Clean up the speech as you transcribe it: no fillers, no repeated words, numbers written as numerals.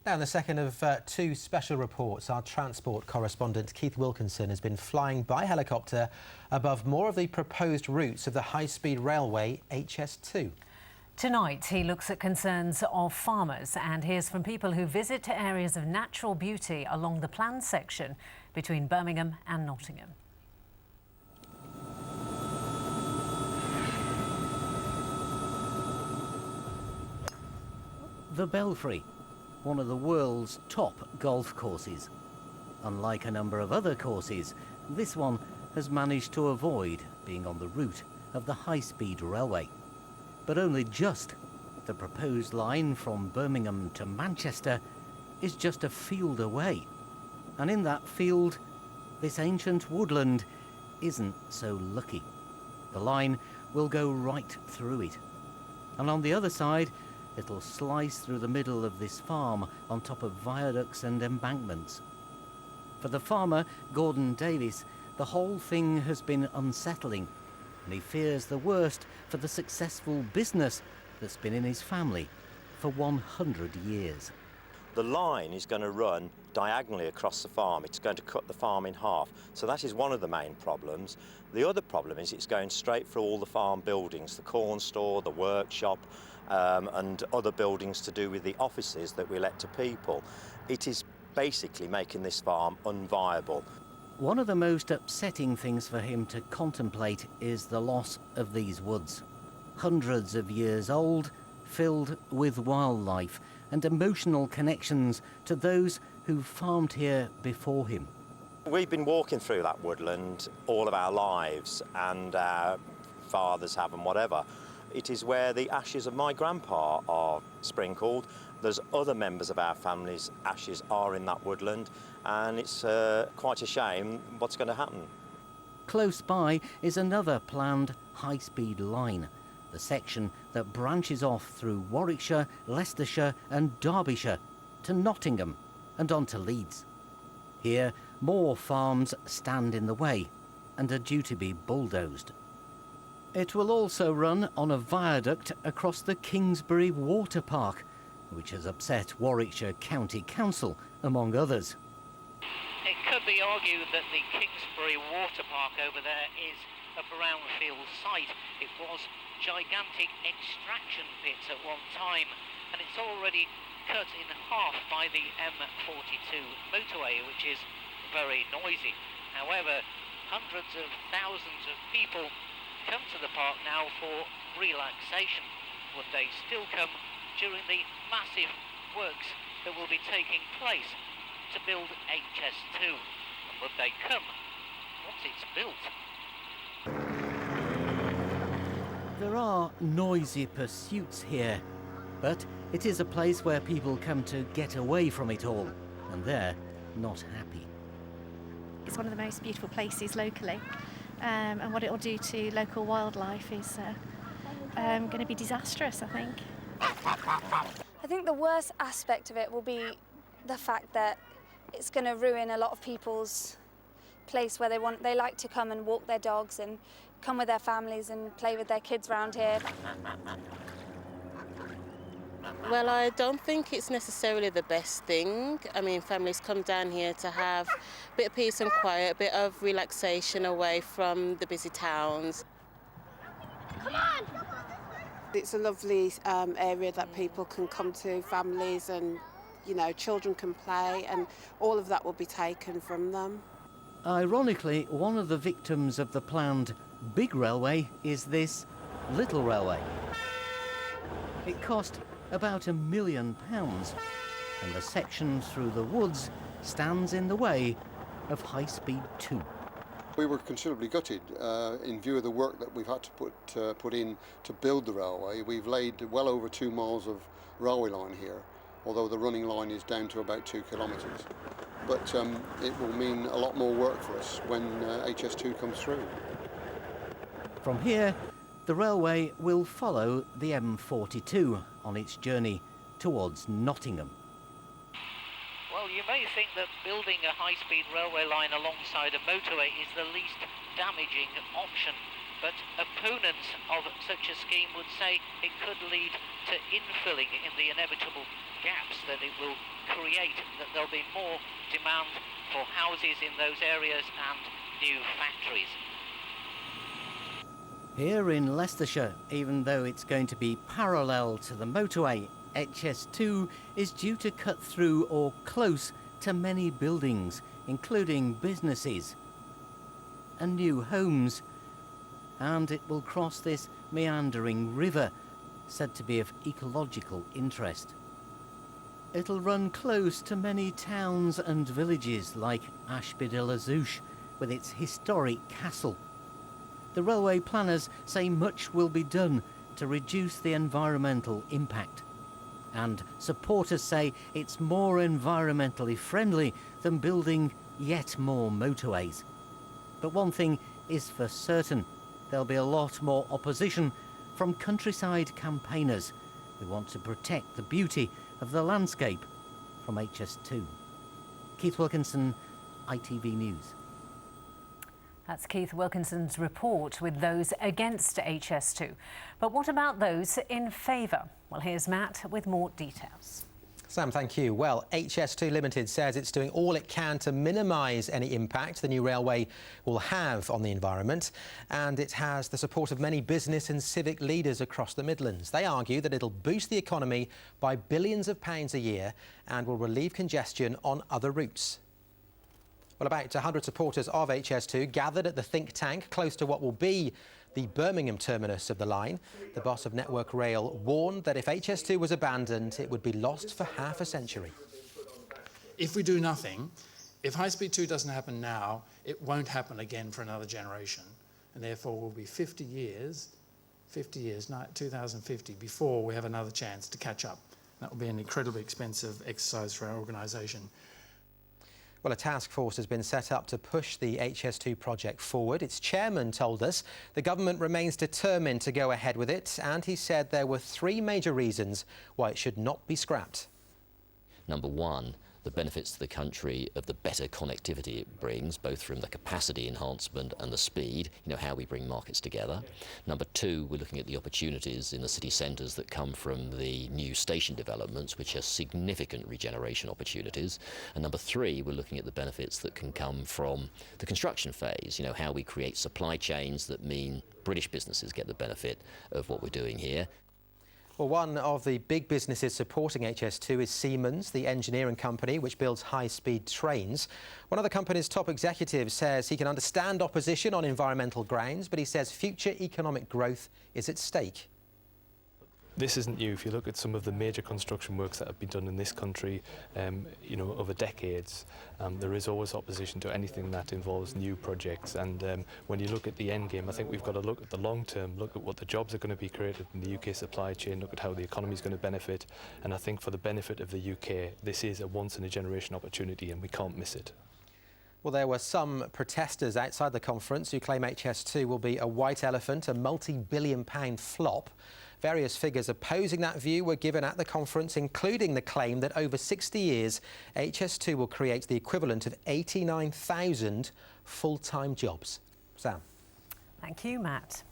Now, in the second of two special reports, our transport correspondent Keith Wilkinson has been flying by helicopter above more of the proposed routes of the high-speed railway HS2. Tonight, he looks at concerns of farmers and hears from people who visit areas of natural beauty along the planned section between Birmingham and Nottingham. The Belfry, one of the world's top golf courses. Unlike a number of other courses, this one has managed to avoid being on the route of the high-speed railway. But only just. The proposed line from Birmingham to Manchester is just a field away. And in that field, this ancient woodland isn't so lucky. The line will go right through it. And on the other side, it'll slice through the middle of this farm on top of viaducts and embankments. For the farmer, Gordon Davis, the whole thing has been unsettling, and he fears the worst for the successful business that's been in his family for 100 years. The line is going to run diagonally across the farm. It's going to cut the farm in half. So that is one of the main problems. The other problem is it's going straight through all the farm buildings, the corn store, the workshop, and other buildings to do with the offices that we let to people. It is basically making this farm unviable. One of the most upsetting things for him to contemplate is the loss of these woods. Hundreds of years old, filled with wildlife and emotional connections to those who farmed here before him. We've been walking through that woodland all of our lives, and our fathers have and whatever. It is where the ashes of my grandpa are sprinkled. There's other members of our family's ashes are in that woodland, and it's quite a shame what's going to happen. Close by is another planned high-speed line, the section that branches off through Warwickshire, Leicestershire and Derbyshire to Nottingham and on to Leeds. Here, more farms stand in the way and are due to be bulldozed. It will also run on a viaduct across the Kingsbury Water Park, which has upset Warwickshire County Council, among others. It could be argued that the Kingsbury Water Park over there is a brownfield site. It was gigantic extraction pits at one time, and it's already cut in half by the M42 motorway, which is very noisy. However, hundreds of thousands of people come to the park now for relaxation. Would they still come during the massive works that will be taking place to build HS2? And would they come once it's built? There are noisy pursuits here, but it is a place where people come to get away from it all, and they're not happy. It's one of the most beautiful places locally, and what it will do to local wildlife is going to be disastrous, I think. I think the worst aspect of it will be the fact that it's going to ruin a lot of people's place where they like to come and walk their dogs and come with their families and play with their kids around here. Well, I don't think it's necessarily the best thing. I mean, families come down here to have a bit of peace and quiet, a bit of relaxation away from the busy towns. Come on! It's a lovely area that people can come to, families and, you know, children can play, and all of that will be taken from them. Ironically, one of the victims of the planned big railway is this little railway. It cost about £1 million, and the section through the woods stands in the way of High Speed 2. We were considerably gutted in view of the work that we've had to put in to build the railway. We've laid well over 2 miles of railway line here, although the running line is down to about 2 kilometres. But it will mean a lot more work for us when HS2 comes through. From here, the railway will follow the M42 on its journey towards Nottingham. Well, you may think that building a high-speed railway line alongside a motorway is the least damaging option, but opponents of such a scheme would say it could lead to infilling in the inevitable gaps that it will create, that there'll be more demand for houses in those areas and new factories. Here in Leicestershire, even though it's going to be parallel to the motorway, HS2 is due to cut through or close to many buildings, including businesses and new homes. And it will cross this meandering river, said to be of ecological interest. It'll run close to many towns and villages like Ashby-de-la-Zouch, with its historic castle. The railway planners say much will be done to reduce the environmental impact. And supporters say it's more environmentally friendly than building yet more motorways. But one thing is for certain, there'll be a lot more opposition from countryside campaigners who want to protect the beauty of the landscape from HS2. Keith Wilkinson, ITV News. That's Keith Wilkinson's report with those against HS2. But what about those in favour? Well, here's Matt with more details. Sam, thank you. Well, HS2 Limited says it's doing all it can to minimise any impact the new railway will have on the environment, and it has the support of many business and civic leaders across the Midlands. They argue that it'll boost the economy by billions of pounds a year and will relieve congestion on other routes. Well, about 100 supporters of HS2 gathered at the think tank close to what will be the Birmingham terminus of the line. The boss of Network Rail warned that if HS2 was abandoned, it would be lost for half a century. If we do nothing, if High Speed 2 doesn't happen now, it won't happen again for another generation. And therefore will be 50 years, 2050, before we have another chance to catch up. That will be an incredibly expensive exercise for our organisation. Well, a task force has been set up to push the HS2 project forward. Its chairman told us the government remains determined to go ahead with it, and he said there were 3 major reasons why it should not be scrapped. Number one, the benefits to the country of the better connectivity it brings, both from the capacity enhancement and the speed, how we bring markets together. Number two, we're looking at the opportunities in the city centres that come from the new station developments, which are significant regeneration opportunities. And number three, we're looking at the benefits that can come from the construction phase, how we create supply chains that mean British businesses get the benefit of what we're doing here. Well, one of the big businesses supporting HS2 is Siemens, the engineering company which builds high-speed trains. One of the company's top executives says he can understand opposition on environmental grounds, but he says future economic growth is at stake. This isn't new. If you look at some of the major construction works that have been done in this country, over decades, there is always opposition to anything that involves new projects. And when you look at the end game, I think we've got to look at the long term, look at what the jobs are going to be created in the UK supply chain, look at how the economy is going to benefit. And I think for the benefit of the UK, this is a once-in-a-generation opportunity and we can't miss it. Well, there were some protesters outside the conference who claim HS2 will be a white elephant, a multi-billion-pound flop. Various figures opposing that view were given at the conference, including the claim that over 60 years, HS2 will create the equivalent of 89,000 full-time jobs. Sam. Thank you, Matt.